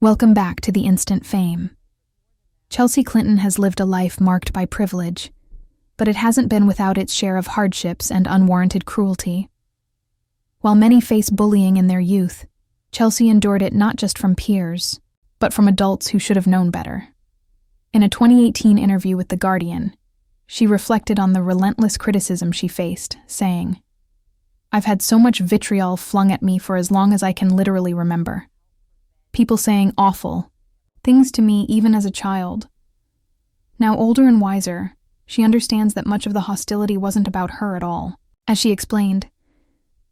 Welcome back to the instant fame. Chelsea Clinton has lived a life marked by privilege, but it hasn't been without its share of hardships and unwarranted cruelty. While many face bullying in their youth, Chelsea endured it not just from peers, but from adults who should have known better. In a 2018 interview with The Guardian, she reflected on the relentless criticism she faced, saying, "I've had so much vitriol flung at me for as long as I can literally remember. People saying awful things to me even as a child. Now older and wiser, she understands that much of the hostility wasn't about her at all. As she explained,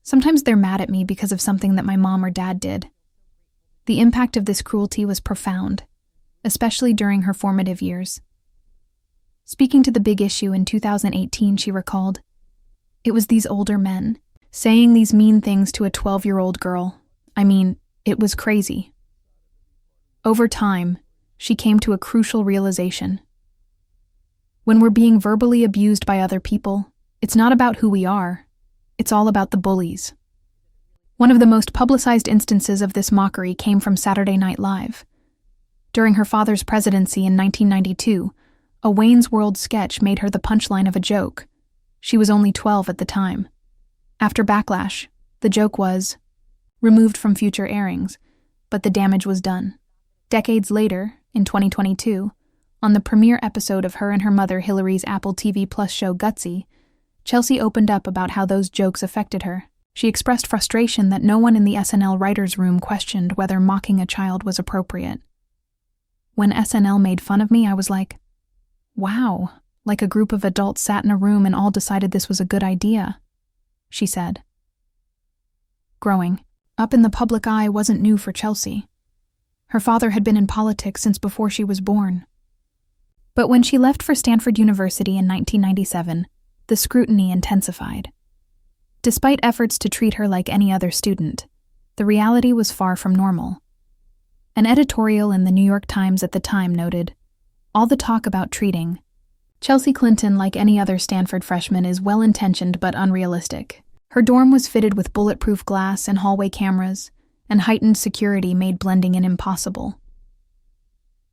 sometimes they're mad at me because of something that my mom or dad did. The impact of this cruelty was profound, especially during her formative years." Speaking to The Big Issue in 2018, she recalled, "It was these older men saying these mean things to a 12-year-old girl. I mean, it was crazy." Over time, she came to a crucial realization. When we're being verbally abused by other people, it's not about who we are, it's all about the bullies. One of the most publicized instances of this mockery came from Saturday Night Live. During her father's presidency in 1992, a Wayne's World sketch made her the punchline of a joke. She was only 12 at the time. After backlash, the joke was removed from future airings, but the damage was done. Decades later, in 2022, on the premiere episode of her and her mother Hillary's Apple TV Plus show Gutsy, Chelsea opened up about how those jokes affected her. She expressed frustration that no one in the SNL writers' room questioned whether mocking a child was appropriate. "When SNL made fun of me, I was like, wow, like a group of adults sat in a room and all decided this was a good idea," she said. Growing up in the public eye wasn't new for Chelsea. Her father had been in politics since before she was born. But when she left for Stanford University in 1997, the scrutiny intensified. Despite efforts to treat her like any other student, the reality was far from normal. An editorial in the New York Times at the time noted, "All the talk about treating Chelsea Clinton like any other Stanford freshman is well-intentioned but unrealistic. Her dorm was fitted with bulletproof glass and hallway cameras, and heightened security made blending in impossible."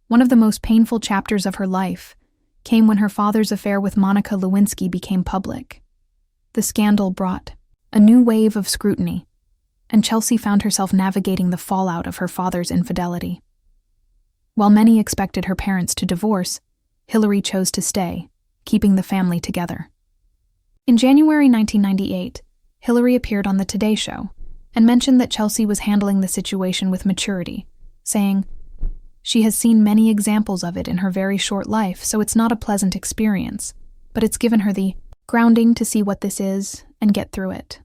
One of the most painful chapters of her life came when her father's affair with Monica Lewinsky became public. The scandal brought a new wave of scrutiny, and Chelsea found herself navigating the fallout of her father's infidelity. While many expected her parents to divorce, Hillary chose to stay, keeping the family together. In January 1998, Hillary appeared on The Today Show and mentioned that Chelsea was handling the situation with maturity, saying, "She has seen many examples of it in her very short life, so it's not a pleasant experience, but it's given her the grounding to see what this is and get through it."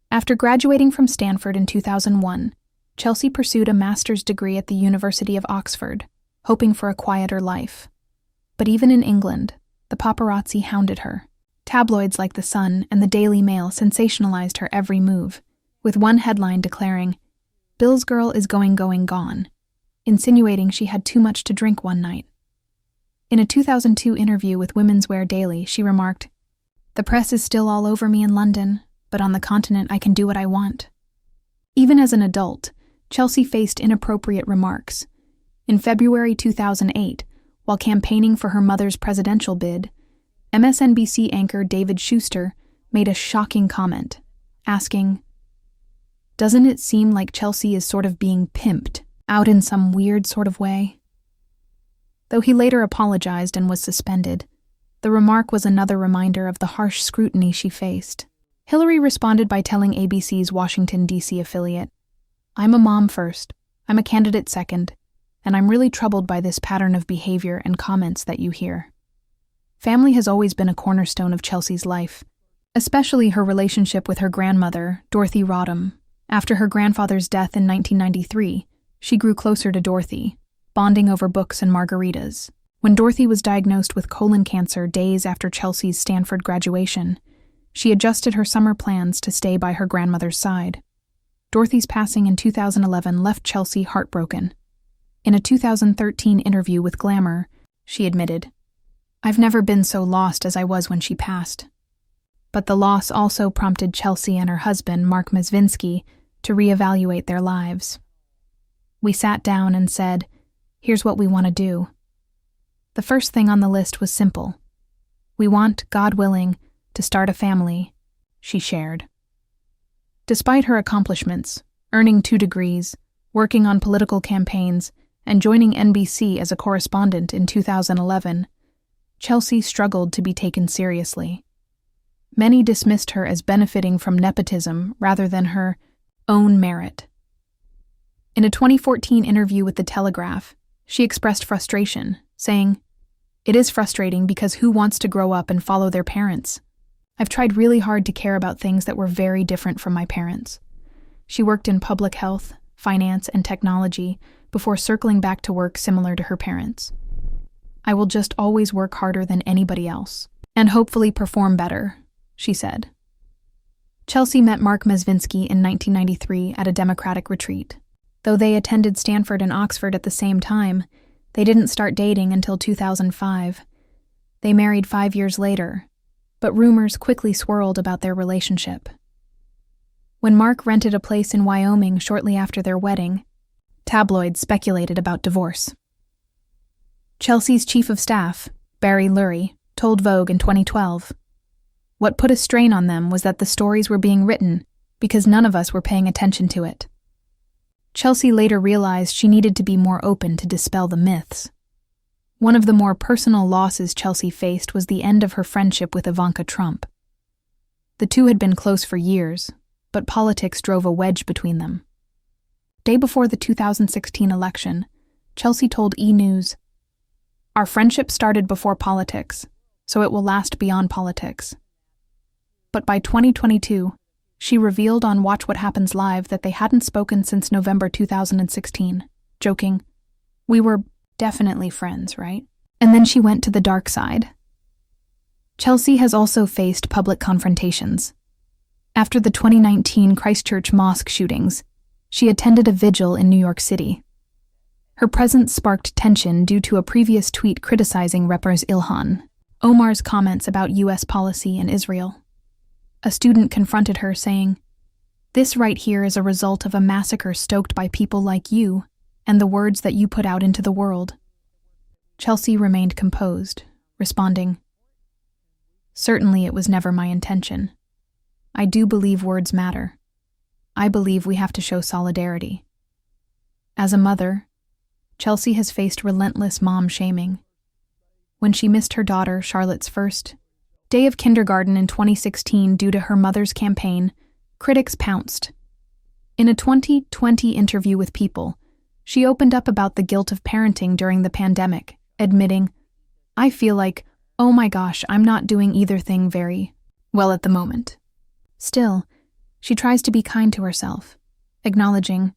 After graduating from Stanford in 2001, Chelsea pursued a master's degree at the University of Oxford, hoping for a quieter life. But even in England, the paparazzi hounded her. Tabloids like The Sun and the Daily Mail sensationalized her every move, with one headline declaring, "Bill's girl is going gone," insinuating she had too much to drink one night. In a 2002 interview with Women's Wear Daily, she remarked, "The press is still all over me in London, but on the continent I can do what I want." Even as an adult, Chelsea faced inappropriate remarks. In February 2008, while campaigning for her mother's presidential bid, MSNBC anchor David Schuster made a shocking comment, asking, "Doesn't it seem like Chelsea is sort of being pimped out in some weird sort of way?" Though he later apologized and was suspended, the remark was another reminder of the harsh scrutiny she faced. Hillary responded by telling ABC's Washington, D.C. affiliate, "I'm a mom first, I'm a candidate second, and I'm really troubled by this pattern of behavior and comments that you hear." Family has always been a cornerstone of Chelsea's life, especially her relationship with her grandmother, Dorothy Rodham. After her grandfather's death in 1993, she grew closer to Dorothy, bonding over books and margaritas. When Dorothy was diagnosed with colon cancer days after Chelsea's Stanford graduation, she adjusted her summer plans to stay by her grandmother's side. Dorothy's passing in 2011 left Chelsea heartbroken. In a 2013 interview with Glamour, she admitted, "I've never been so lost as I was when she passed." But the loss also prompted Chelsea and her husband, Mark Mazvinsky, to reevaluate their lives. We sat down and said, "Here's what we want to do." The first thing on the list was simple. "We want, God willing, to start a family," she shared. Despite her accomplishments, earning 2 degrees, working on political campaigns, and joining NBC as a correspondent in 2011, Chelsea struggled to be taken seriously. Many dismissed her as benefiting from nepotism rather than her own merit. In a 2014 interview with The Telegraph, she expressed frustration, saying, "It is frustrating because who wants to grow up and follow their parents? I've tried really hard to care about things that were very different from my parents." She worked in public health, finance, and technology before circling back to work similar to her parents. "I will just always work harder than anybody else, and hopefully perform better," she said. Chelsea met Mark Mesvinsky in 1993 at a Democratic retreat. Though they attended Stanford and Oxford at the same time, they didn't start dating until 2005. They married 5 years later, but rumors quickly swirled about their relationship. When Mark rented a place in Wyoming shortly after their wedding, tabloids speculated about divorce. Chelsea's chief of staff, Barry Lurie, told Vogue in 2012, "What put a strain on them was that the stories were being written because none of us were paying attention to it." Chelsea later realized she needed to be more open to dispel the myths. One of the more personal losses Chelsea faced was the end of her friendship with Ivanka Trump. The two had been close for years, but politics drove a wedge between them. Day before the 2016 election, Chelsea told E! News, "Our friendship started before politics, so it will last beyond politics." But by 2022, she revealed on Watch What Happens Live that they hadn't spoken since November 2016, joking, "We were definitely friends, right?" And then she went to the dark side. Chelsea has also faced public confrontations. After the 2019 Christchurch mosque shootings, she attended a vigil in New York City. Her presence sparked tension due to a previous tweet criticizing Reppers Ilhan Omar's comments about U.S. policy in Israel. A student confronted her, saying, "This right here is a result of a massacre stoked by people like you and the words that you put out into the world." Chelsea remained composed, responding, "Certainly it was never my intention. I do believe words matter. I believe we have to show solidarity." As a mother, Chelsea has faced relentless mom shaming. When she missed her daughter, Charlotte's first day of kindergarten in 2016 due to her mother's campaign, critics pounced. In a 2020 interview with People, she opened up about the guilt of parenting during the pandemic, admitting, "I feel like, oh my gosh, I'm not doing either thing very well at the moment." Still, she tries to be kind to herself, acknowledging,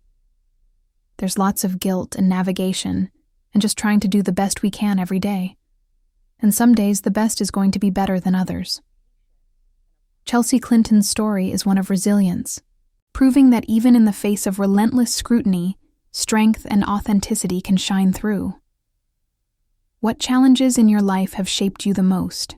"There's lots of guilt and navigation, and just trying to do the best we can every day. And some days the best is going to be better than others." Chelsea Clinton's story is one of resilience, proving that even in the face of relentless scrutiny, strength and authenticity can shine through. What challenges in your life have shaped you the most?